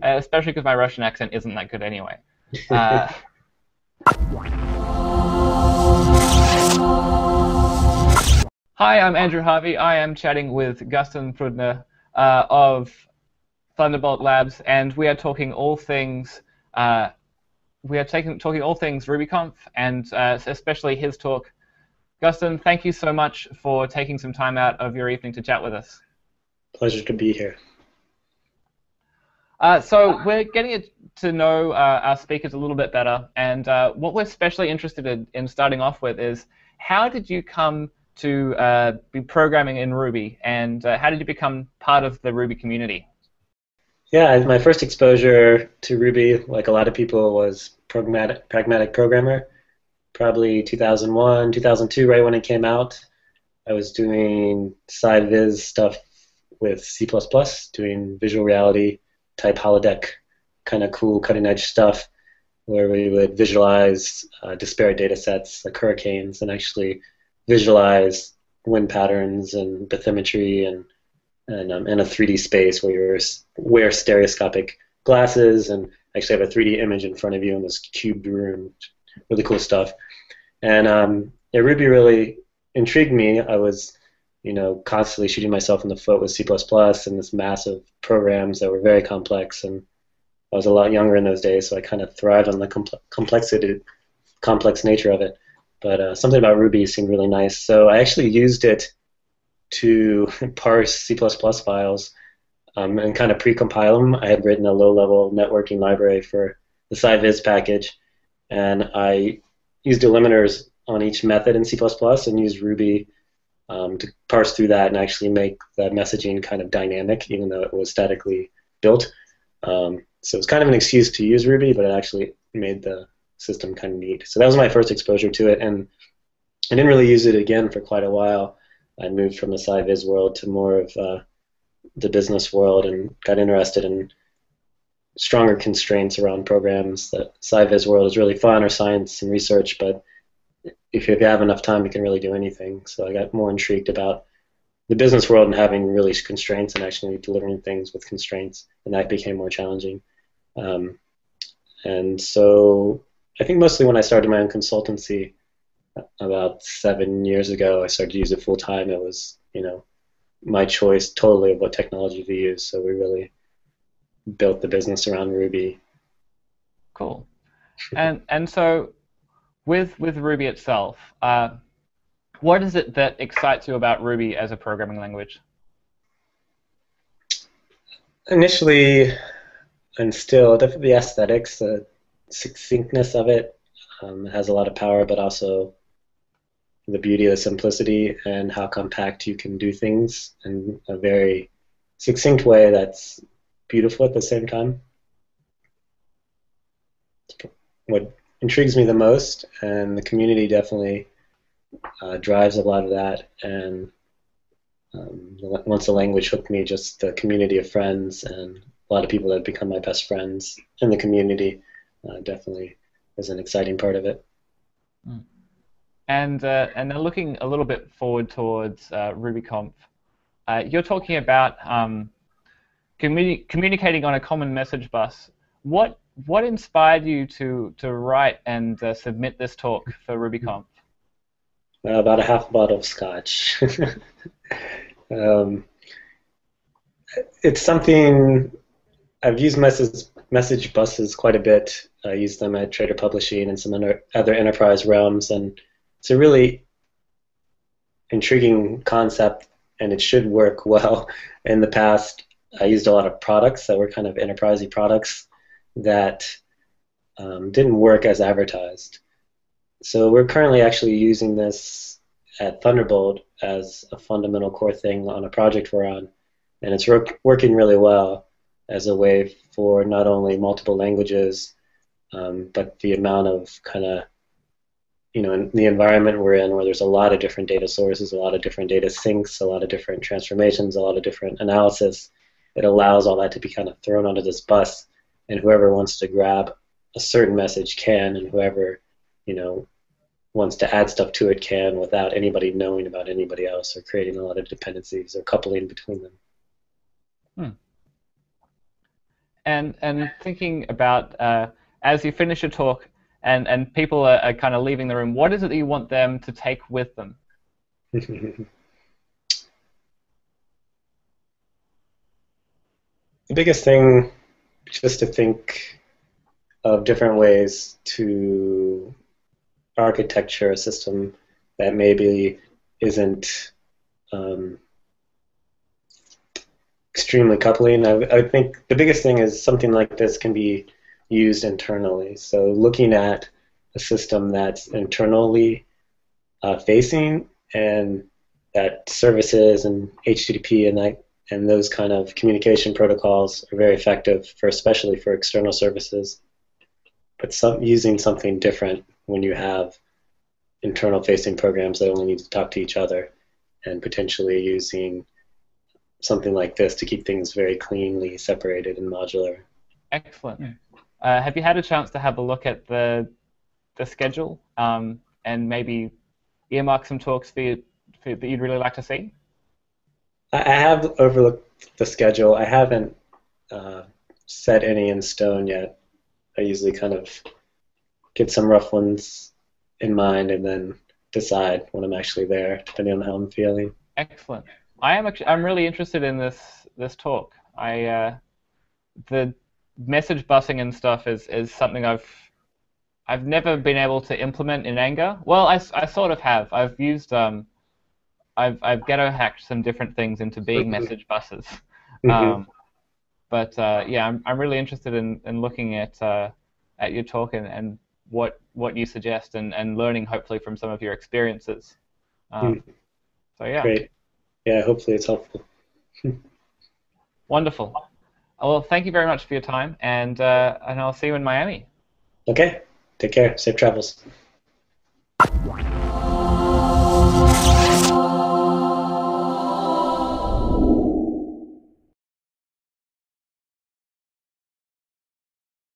especially because my Russian accent isn't that good anyway. Uh, Hi, I'm Andrew Harvey. I am chatting with Gustin Prudner of ThunderBolt Labs, and we are talking all things. Talking all things RubyConf, and especially his talk. Gustin, thank you so much for taking some time out of your evening to chat with us. Pleasure to be here. So we're getting to know our speakers a little bit better, and what we're especially interested in starting off with is how did you come to be programming in Ruby, and how did you become part of the Ruby community? Yeah, my first exposure to Ruby, like a lot of people, was pragmatic programmer, probably 2001, 2002, right when it came out. I was doing side viz stuff with C++, doing visual reality type holodeck, kind of cool cutting edge stuff where we would visualize disparate data sets like hurricanes and actually visualize wind patterns and bathymetry and in a 3D space where you wear stereoscopic glasses and actually have a 3D image in front of you in this cubed room. Really cool stuff. And yeah, Ruby really intrigued me. I was constantly shooting myself in the foot with C++ and this massive programs that were very complex, and I was a lot younger in those days, so I kind of thrived on the complex nature of it. But something about Ruby seemed really nice, so I actually used it to parse C++ files and kind of pre-compile them. I had written a low-level networking library for the SciViz package, and I used delimiters on each method in C++ and used Ruby to parse through that and actually make the messaging kind of dynamic, even though it was statically built. So it was kind of an excuse to use Ruby, but it actually made the system kind of neat. So that was my first exposure to it, and I didn't really use it again for quite a while. I moved from the SciViz world to more of the business world and got interested in stronger constraints around programs. The SciViz world is really fun, or science and research, but if you have enough time, you can really do anything. So I got more intrigued about the business world and having really constraints and actually delivering things with constraints, and that became more challenging. And so I think mostly when I started my own consultancy about 7 years ago, I started to use it full time. It was, my choice totally of what technology to use. So we really built the business around Ruby. Cool. And so with Ruby itself, what is it that excites you about Ruby as a programming language? Initially, and still, the aesthetics, the succinctness of it. It has a lot of power, but also the beauty of the simplicity and how compact you can do things in a very succinct way that's beautiful at the same time. What intrigues me the most, and the community definitely drives a lot of that, and once the language hooked me, just the community of friends and a lot of people that have become my best friends in the community definitely is an exciting part of it. Mm. And then looking a little bit forward towards RubyConf, you're talking about communicating on a common message bus. What inspired you to write and submit this talk for RubyConf? About a half bottle of scotch. It's something I've used message buses quite a bit. I use them at Trader Publishing and some other enterprise realms, and it's a really intriguing concept, and it should work well. In the past, I used a lot of products that were kind of enterprisey products that didn't work as advertised. So we're currently actually using this at Thunderbolt as a fundamental core thing on a project we're on, and it's working really well as a way for not only multiple languages, but the amount of kind of, in the environment we're in, where there's a lot of different data sources, a lot of different data syncs, a lot of different transformations, a lot of different analysis, it allows all that to be kind of thrown onto this bus, and whoever wants to grab a certain message can, and whoever, wants to add stuff to it can, without anybody knowing about anybody else or creating a lot of dependencies or coupling between them. And thinking about as you finish your talk and people are kind of leaving the room, what is it that you want them to take with them? The biggest thing, just to think of different ways to architecture a system that maybe isn't extremely coupling. I think the biggest thing is something like this can be used internally. So looking at a system that's internally facing, and that services and HTTP and those kind of communication protocols are very effective for, especially for external services. But using something different when you have internal facing programs that only need to talk to each other, and potentially using something like this to keep things very cleanly separated and modular. Excellent. Have you had a chance to have a look at the schedule and maybe earmark some talks that you'd really like to see? I have overlooked the schedule. I haven't set any in stone yet. I usually kind of get some rough ones in mind and then decide when I'm actually there, depending on how I'm feeling. Excellent. I'm really interested in this talk. The message busing and stuff is something I've never been able to implement in anger. Well, I sort of have. I've used I've ghetto hacked some different things into being message buses. But yeah, I'm really interested in looking at your talk and what you suggest and learning hopefully from some of your experiences. So yeah. Great. Yeah, hopefully it's helpful. Wonderful. Well, thank you very much for your time, and I'll see you in Miami. Okay. Take care. Safe travels.